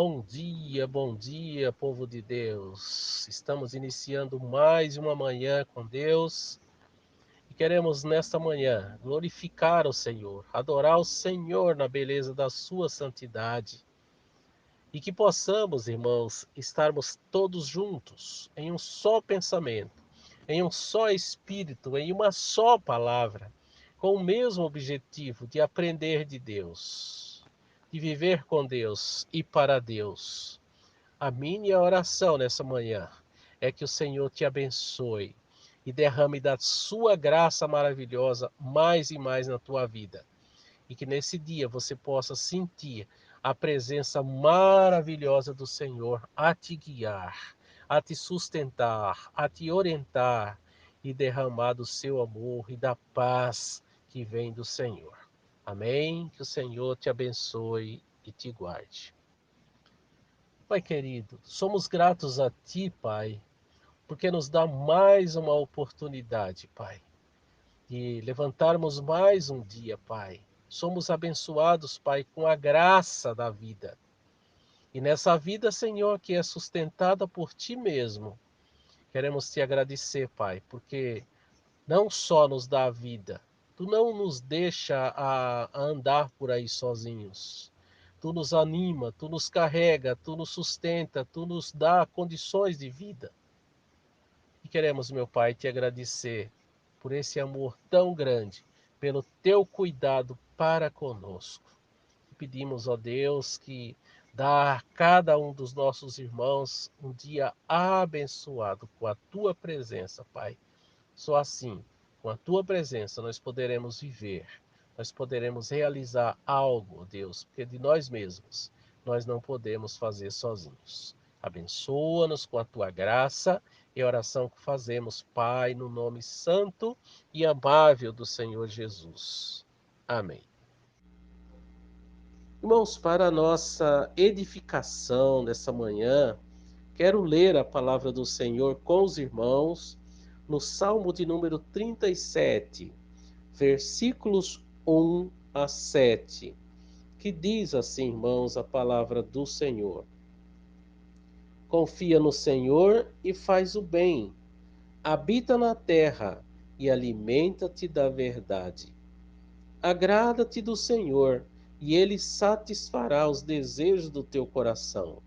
Bom dia, povo de Deus. Estamos iniciando mais uma manhã com Deus e queremos nesta manhã glorificar o Senhor, adorar o Senhor na beleza da sua santidade e que possamos, irmãos, estarmos todos juntos em um só pensamento, em um só espírito, em uma só palavra, com o mesmo objetivo de aprender de Deus, de viver com Deus e para Deus. A minha oração nessa manhã é que o Senhor te abençoe e derrame da sua graça maravilhosa mais e mais na tua vida. E que nesse dia você possa sentir a presença maravilhosa do Senhor a te guiar, a te sustentar, a te orientar e derramar do seu amor e da paz que vem do Senhor. Amém? Que o Senhor te abençoe e te guarde. Pai querido, somos gratos a Ti, Pai, porque nos dá mais uma oportunidade, Pai, de levantarmos mais um dia, Pai. Somos abençoados, Pai, com a graça da vida. E nessa vida, Senhor, que é sustentada por Ti mesmo, queremos Te agradecer, Pai, porque não só nos dá a vida, Tu não nos deixa a andar por aí sozinhos. Tu nos anima, Tu nos carrega, Tu nos sustenta, Tu nos dá condições de vida. E queremos, meu Pai, Te agradecer por esse amor tão grande, pelo Teu cuidado para conosco. E pedimos, ó Deus, que dá a cada um dos nossos irmãos um dia abençoado com a Tua presença, Pai. Só assim, com a Tua presença, nós poderemos viver, nós poderemos realizar algo, Deus, porque de nós mesmos nós não podemos fazer sozinhos. Abençoa-nos com a Tua graça e a oração que fazemos, Pai, no nome santo e amável do Senhor Jesus. Amém. Irmãos, para a nossa edificação nessa manhã, quero ler a palavra do Senhor com os irmãos no Salmo de número 37, versículos 1 a 7, que diz assim, irmãos, a palavra do Senhor. Confia no Senhor e faz o bem, habita na terra e alimenta-te da verdade. Agrada-te do Senhor e Ele satisfará os desejos do teu coração.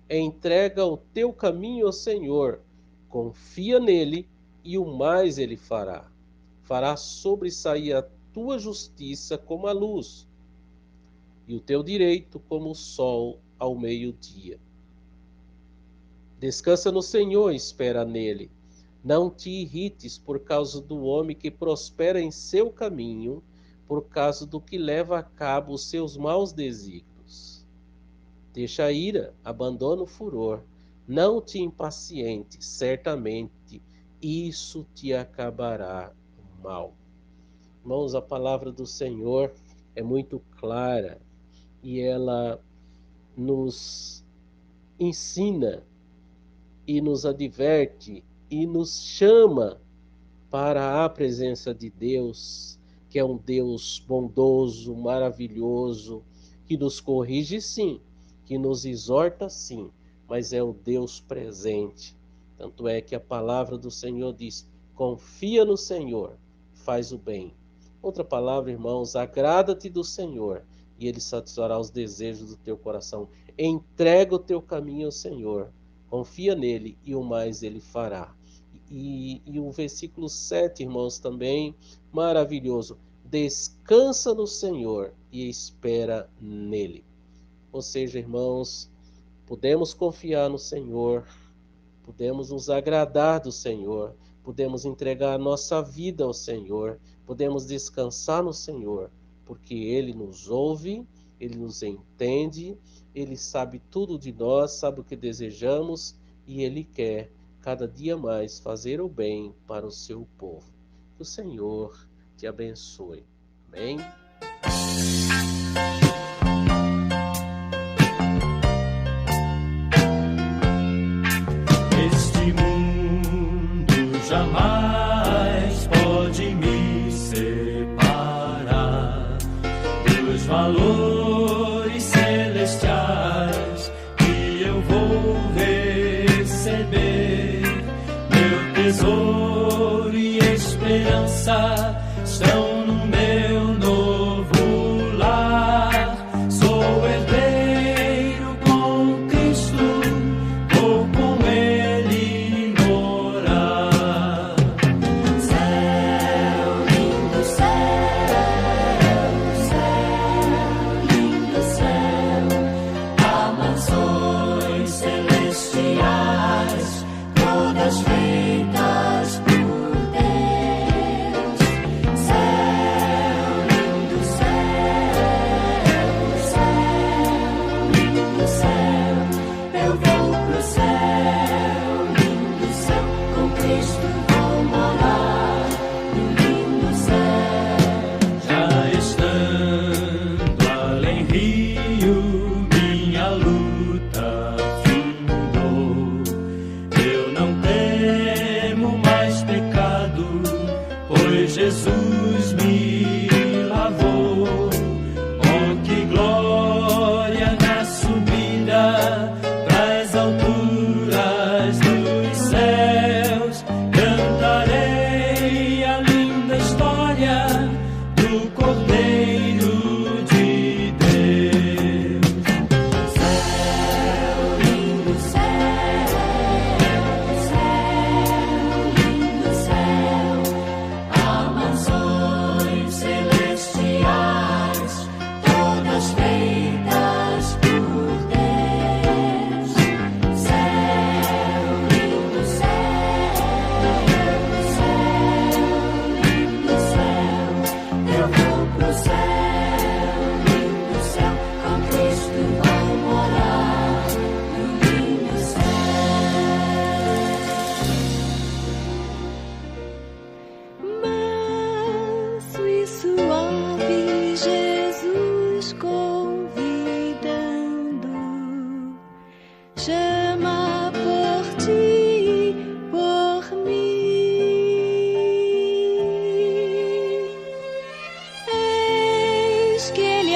Entrega o teu caminho ao Senhor, confia nele e o mais Ele fará. Fará sobressair a tua justiça como a luz e o teu direito como o sol ao meio-dia. Descansa no Senhor e espera nele. Não te irrites por causa do homem que prospera em seu caminho, por causa do que leva a cabo os seus maus desígnios. Deixa a ira, abandona o furor, não te impacientes, certamente isso te acabará mal. Irmãos, a palavra do Senhor é muito clara e ela nos ensina e nos adverte e nos chama para a presença de Deus, que é um Deus bondoso, maravilhoso, que nos corrige sim, que nos exorta sim, mas é o Deus presente. Tanto é que a palavra do Senhor diz: confia no Senhor, faz o bem. Outra palavra, irmãos, agrada-te do Senhor e Ele satisfará os desejos do teu coração. Entrega o teu caminho ao Senhor, confia nele e o mais Ele fará. E o versículo 7, irmãos, também maravilhoso. Descansa no Senhor e espera nele. Ou seja, irmãos, podemos confiar no Senhor, podemos nos agradar do Senhor, podemos entregar a nossa vida ao Senhor, podemos descansar no Senhor, porque Ele nos ouve, Ele nos entende, Ele sabe tudo de nós, sabe o que desejamos e Ele quer cada dia mais fazer o bem para o seu povo. Que o Senhor te abençoe. Amém? Este mundo jamais pode me separar dos valores celestiais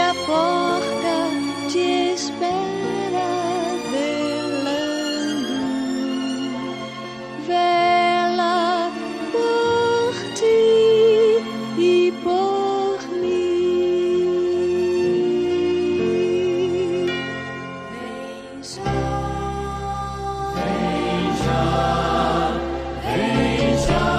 a porta te espera velando, vela por ti e por mim. Vem já, vem já, vem já.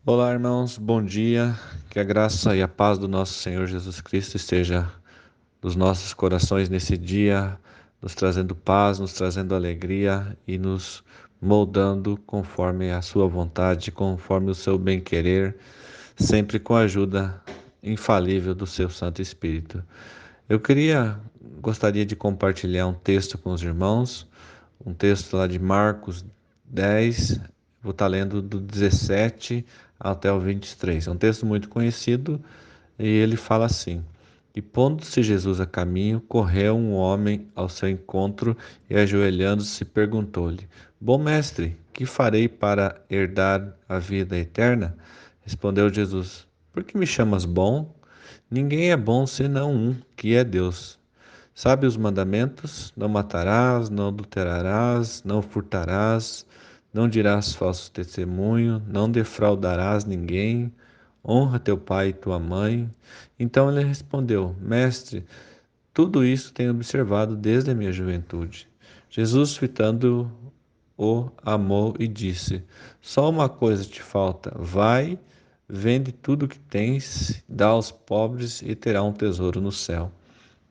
Olá, irmãos, bom dia. Que a graça e a paz do nosso Senhor Jesus Cristo esteja nos nossos corações nesse dia, nos trazendo paz, nos trazendo alegria e nos moldando conforme a sua vontade, conforme o seu bem-querer, sempre com a ajuda infalível do seu Santo Espírito. Gostaria de compartilhar um texto com os irmãos, um texto lá de Marcos 10, vou estar lendo do 17 até o 23. É um texto muito conhecido e ele fala assim: E pondo-se Jesus a caminho, correu um homem ao seu encontro e, ajoelhando-se, perguntou-lhe: Bom mestre, que farei para herdar a vida eterna? Respondeu Jesus: Por que me chamas bom? Ninguém é bom senão um, que é Deus. Sabe os mandamentos? Não matarás, não adulterarás, não furtarás, não dirás falso testemunho, não defraudarás ninguém, honra teu pai e tua mãe. Então ele respondeu: Mestre, tudo isso tenho observado desde a minha juventude. Jesus, fitando-o, amou e disse: Só uma coisa te falta. Vai, vende tudo o que tens, dá aos pobres e terá um tesouro no céu.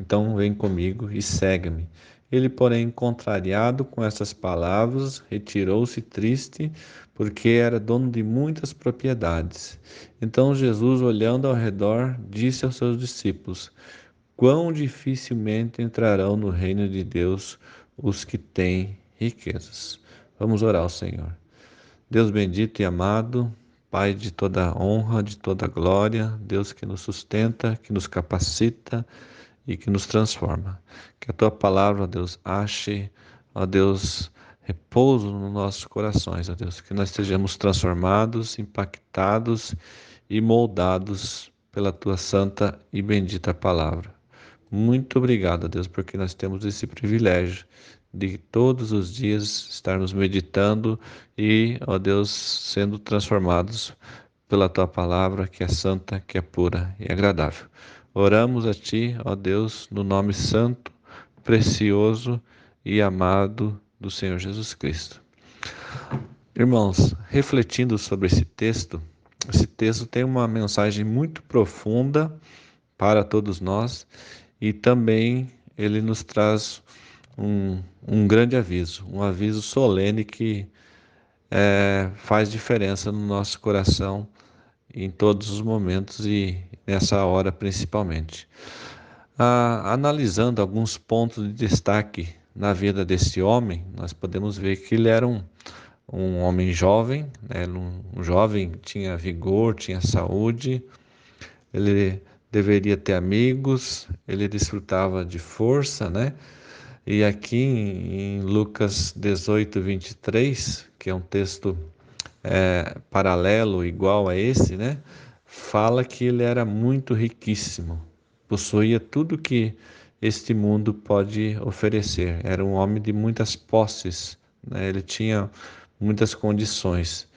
Então vem comigo e segue-me. Ele, porém, contrariado com essas palavras, retirou-se triste, porque era dono de muitas propriedades. Então Jesus, olhando ao redor, disse aos seus discípulos: Quão dificilmente entrarão no reino de Deus os que têm riquezas. Vamos orar ao Senhor. Deus bendito e amado, Pai de toda honra, de toda glória, Deus que nos sustenta, que nos capacita e que nos transforma. Que a tua palavra, ó Deus, ache, ó Deus, repouso nos nossos corações, ó Deus, que nós estejamos transformados, impactados e moldados pela tua santa e bendita palavra. Muito obrigado, ó Deus, porque nós temos esse privilégio de todos os dias estarmos meditando e, ó Deus, sendo transformados pela tua palavra, que é santa, que é pura e agradável. Oramos a ti, ó Deus, no nome santo, precioso e amado do Senhor Jesus Cristo. Irmãos, refletindo sobre esse texto tem uma mensagem muito profunda para todos nós e também ele nos traz um grande aviso, um aviso solene que faz diferença no nosso coração em todos os momentos e nessa hora principalmente. Analisando alguns pontos de destaque na vida desse homem, nós podemos ver que ele era um homem jovem, né? Um jovem, tinha vigor, tinha saúde, ele deveria ter amigos, ele desfrutava de força, né? E aqui em Lucas 18, 23, que é um texto paralelo, igual a esse, né? fala que ele era muito riquíssimo, possuía tudo que este mundo pode oferecer. Era um homem de muitas posses, né? Ele tinha muitas condições.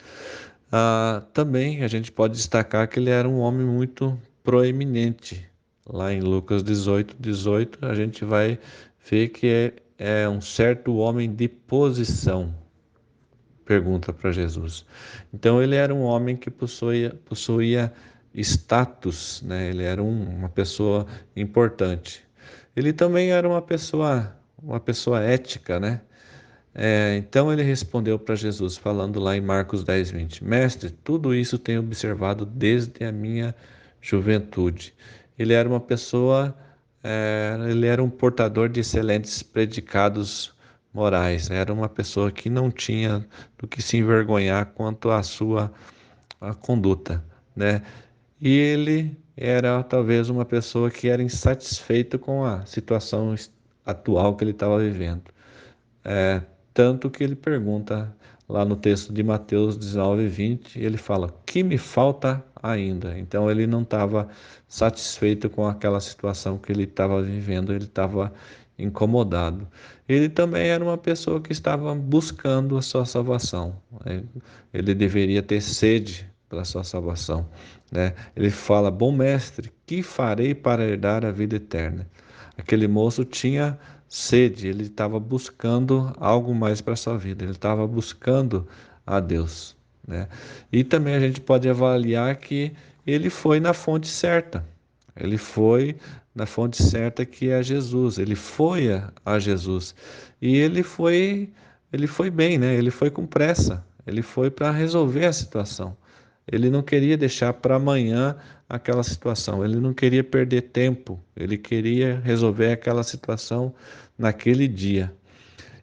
Também a gente pode destacar que ele era um homem muito proeminente. Lá em Lucas 18, a gente vai ver que é um certo homem de posição, pergunta para Jesus. Então ele era um homem que possuía status, né? Ele era uma pessoa importante. Ele também era uma pessoa ética, né? Então ele respondeu para Jesus, falando lá em Marcos 10:20: Mestre, tudo isso tenho observado desde a minha juventude. Ele era uma pessoa, ele era um portador de excelentes predicados morais. Era uma pessoa que não tinha do que se envergonhar quanto à sua conduta, né? E ele era talvez uma pessoa que era insatisfeito com a situação atual que ele estava vivendo. Tanto que ele pergunta lá no texto de Mateus 19:20, ele fala: "O que me falta ainda?" Então ele não estava satisfeito com aquela situação que ele estava vivendo, ele estava incomodado. Ele também era uma pessoa que estava buscando a sua salvação, né? Ele deveria ter sede pela sua salvação, né? Ele fala: "Bom mestre, que farei para herdar a vida eterna?" Aquele moço tinha sede, ele estava buscando algo mais para a sua vida, ele estava buscando a Deus, né? E também a gente pode avaliar que ele foi na fonte certa, ele foi na fonte certa que é Jesus, ele foi a Jesus e ele foi bem, né? Ele foi com pressa, ele foi para resolver a situação. Ele não queria deixar para amanhã aquela situação, ele não queria perder tempo, ele queria resolver aquela situação naquele dia.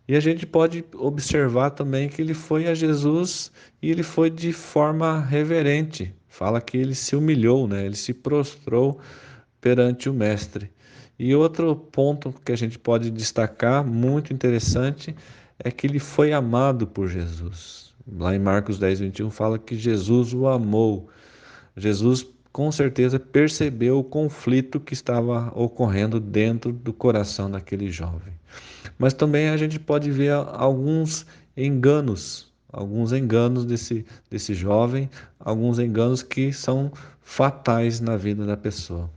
E a gente pode observar também que ele foi a Jesus e ele foi de forma reverente. Fala que ele se humilhou, né? Ele se prostrou perante o Mestre. E outro ponto que a gente pode destacar, muito interessante, é que ele foi amado por Jesus. Lá em Marcos 10:21 fala que Jesus o amou. Jesus com certeza percebeu o conflito que estava ocorrendo dentro do coração daquele jovem. Mas também a gente pode ver alguns enganos desse jovem, alguns enganos que são fatais na vida da pessoa.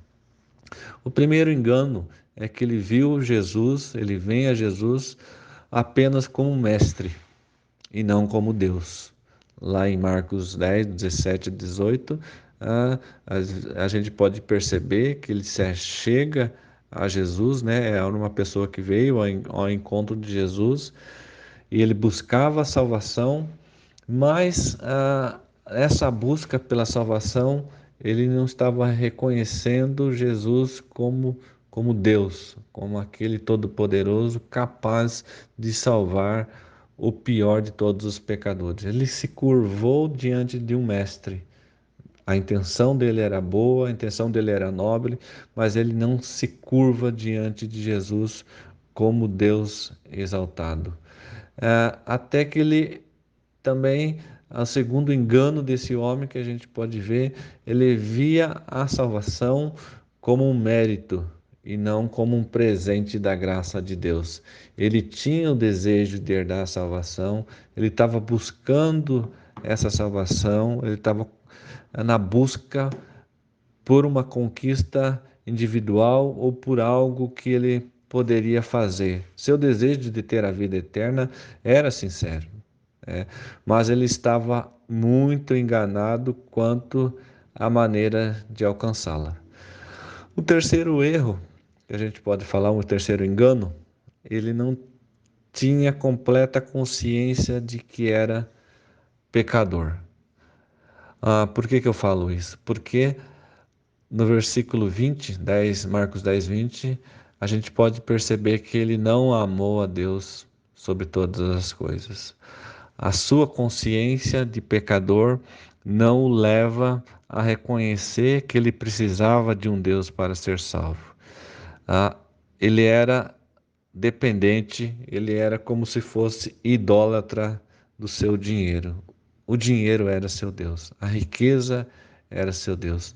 O primeiro engano é que ele viu Jesus, ele vem a Jesus apenas como mestre e não como Deus. Lá em Marcos 10:17 a 18, a, a gente pode perceber que ele se chega a Jesus, né? Era uma pessoa que veio ao encontro de Jesus e ele buscava a salvação, mas essa busca pela salvação, ele não estava reconhecendo Jesus como Deus, como aquele todo-poderoso capaz de salvar o pior de todos os pecadores. Ele se curvou diante de um mestre. A intenção dele era boa, a intenção dele era nobre, mas ele não se curva diante de Jesus como Deus exaltado. Até que ele também, o segundo engano desse homem que a gente pode ver, ele via a salvação como um mérito e não como um presente da graça de Deus. Ele tinha o desejo de herdar a salvação, ele estava buscando essa salvação, ele estava na busca por uma conquista individual ou por algo que ele poderia fazer. Seu desejo de ter a vida eterna era sincero, mas ele estava muito enganado quanto à maneira de alcançá-la. O terceiro erro, que a gente pode falar, um terceiro engano, ele não tinha completa consciência de que era pecador. Por que eu falo isso? Porque no versículo 20, Marcos 10:20, a gente pode perceber que ele não amou a Deus sobre todas as coisas. A sua consciência de pecador não o leva a reconhecer que ele precisava de um Deus para ser salvo. Ele era dependente, ele era como se fosse idólatra do seu dinheiro. O dinheiro era seu Deus, a riqueza era seu Deus.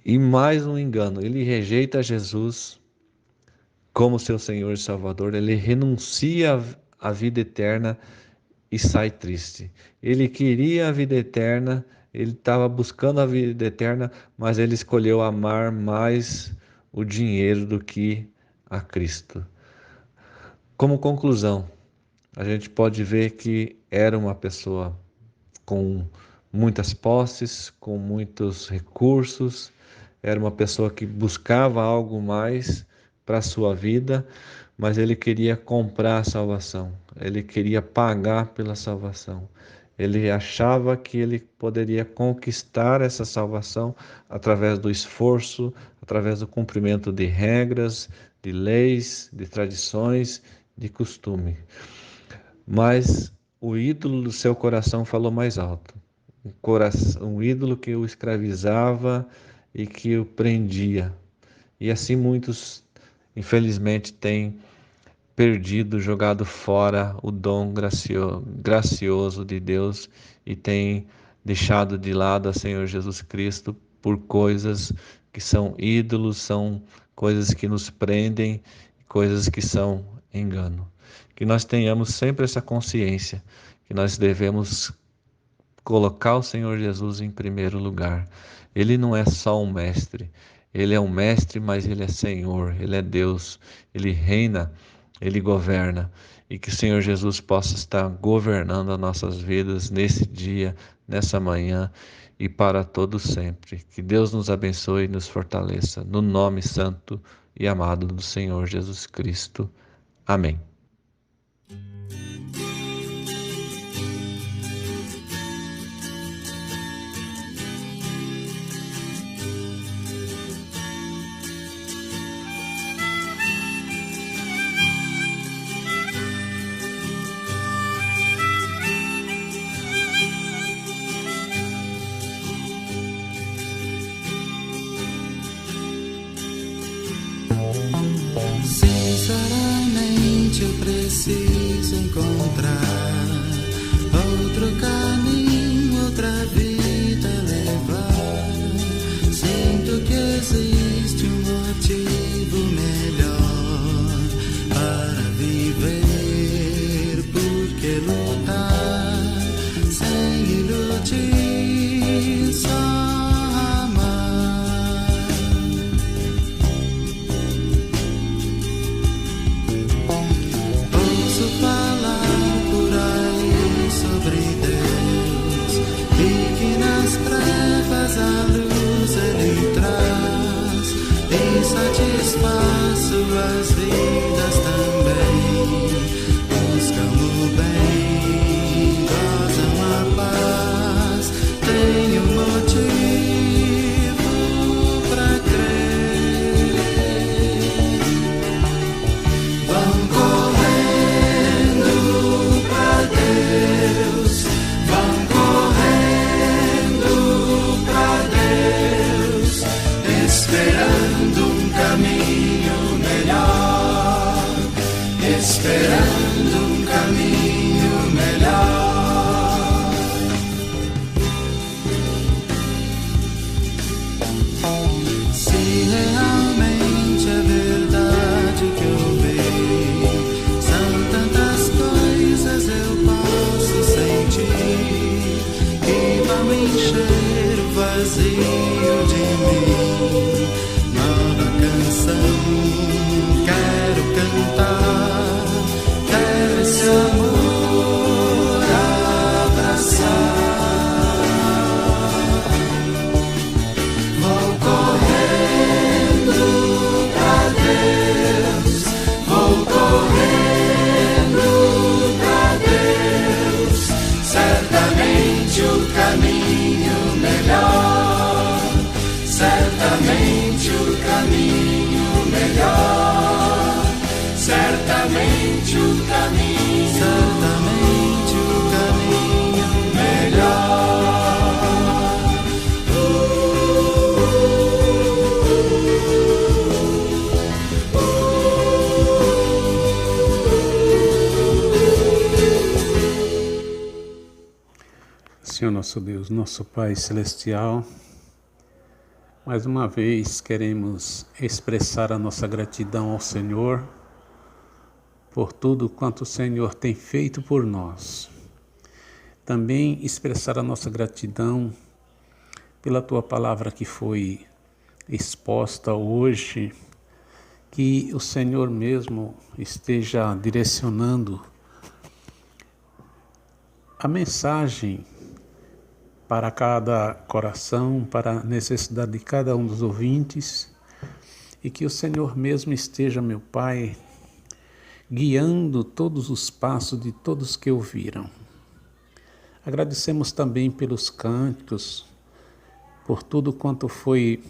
E mais um engano, ele rejeita Jesus como seu Senhor e Salvador, ele renuncia à vida eterna e sai triste. Ele queria a vida eterna, ele estava buscando a vida eterna, mas ele escolheu amar mais o dinheiro do que a Cristo. Como conclusão, a gente pode ver que era uma pessoa com muitas posses, com muitos recursos, era uma pessoa que buscava algo mais para a sua vida, mas ele queria comprar a salvação, ele queria pagar pela salvação. Ele achava que ele poderia conquistar essa salvação através do esforço, através do cumprimento de regras, de leis, de tradições, de costume. Mas o ídolo do seu coração falou mais alto. Um ídolo que o escravizava e que o prendia. E assim muitos, infelizmente, têm perdido, jogado fora o dom gracioso de Deus e têm deixado de lado a Senhor Jesus Cristo por coisas que são ídolos, são coisas que nos prendem, coisas que são engano. Que nós tenhamos sempre essa consciência que nós devemos colocar o Senhor Jesus em primeiro lugar. Ele não é só um mestre, ele é um mestre, mas ele é Senhor, ele é Deus, ele reina, ele governa. E que o Senhor Jesus possa estar governando as nossas vidas nesse dia, nessa manhã e para todo sempre. Que Deus nos abençoe e nos fortaleça, no nome santo e amado do Senhor Jesus Cristo. Amém. Sinceramente eu preciso encontrar outro caminho, outra vida levar. Sinto que existe um motivo melhor para viver, porque lutar sem iludir, só satisfaz suas vidas também. Buscam o bem, gozam a paz. Tenho motivo pra crer. Vão correndo pra Deus, vão correndo pra Deus, esperando caminho melhor, esperando um caminho melhor. Se realmente é verdade que eu vejo, são tantas coisas eu posso sentir que vão encher o vazio de mim. Quero cantar, quero esse amor abraçar. Vou correndo pra Deus, vou correndo pra Deus, certamente o caminho melhor, certamente o caminho melhor, certamente o caminho, certamente o caminho melhor. Senhor nosso nosso Deus, nosso Pai Celestial, mais uma vez queremos expressar a nossa gratidão ao Senhor por tudo quanto o Senhor tem feito por nós. Também expressar a nossa gratidão pela Tua palavra que foi exposta hoje, que o Senhor mesmo esteja direcionando a mensagem para cada coração, para a necessidade de cada um dos ouvintes, e que o Senhor mesmo esteja, meu Pai, guiando todos os passos de todos que ouviram. Agradecemos também pelos cânticos, por tudo quanto foi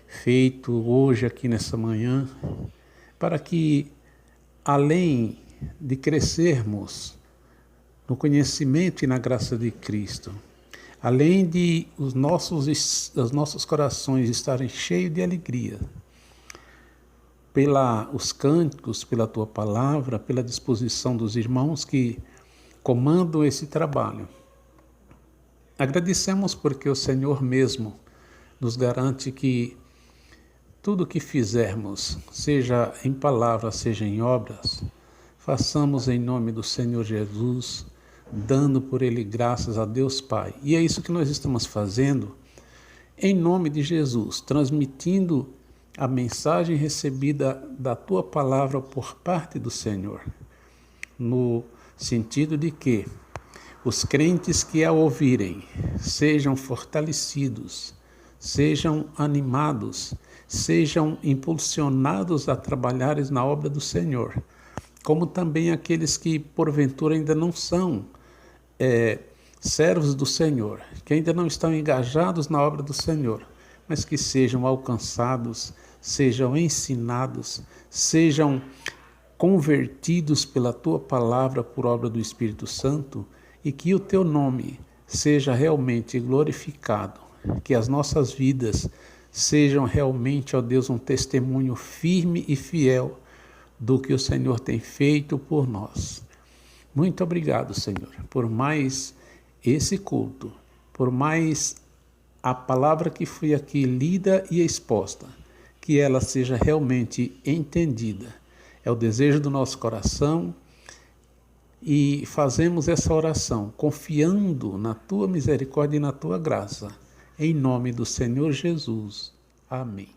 feito hoje aqui nessa manhã, para que, além de crescermos no conhecimento e na graça de Cristo, além de os nossos corações estarem cheios de alegria, os cânticos, pela Tua palavra, pela disposição dos irmãos que comandam esse trabalho. Agradecemos porque o Senhor mesmo nos garante que tudo o que fizermos, seja em palavras, seja em obras, façamos em nome do Senhor Jesus, dando por Ele graças a Deus Pai. E é isso que nós estamos fazendo em nome de Jesus, transmitindo a mensagem recebida da Tua palavra por parte do Senhor, no sentido de que os crentes que a ouvirem sejam fortalecidos, sejam animados, sejam impulsionados a trabalharem na obra do Senhor, como também aqueles que porventura ainda não são servos do Senhor, que ainda não estão engajados na obra do Senhor, mas que sejam alcançados, sejam ensinados, sejam convertidos pela Tua palavra por obra do Espírito Santo, e que o Teu nome seja realmente glorificado, que as nossas vidas sejam realmente, ó Deus, um testemunho firme e fiel do que o Senhor tem feito por nós. Muito obrigado, Senhor, por mais esse culto, por mais a palavra que foi aqui lida e exposta, que ela seja realmente entendida. É o desejo do nosso coração e fazemos essa oração confiando na Tua misericórdia e na Tua graça. Em nome do Senhor Jesus. Amém.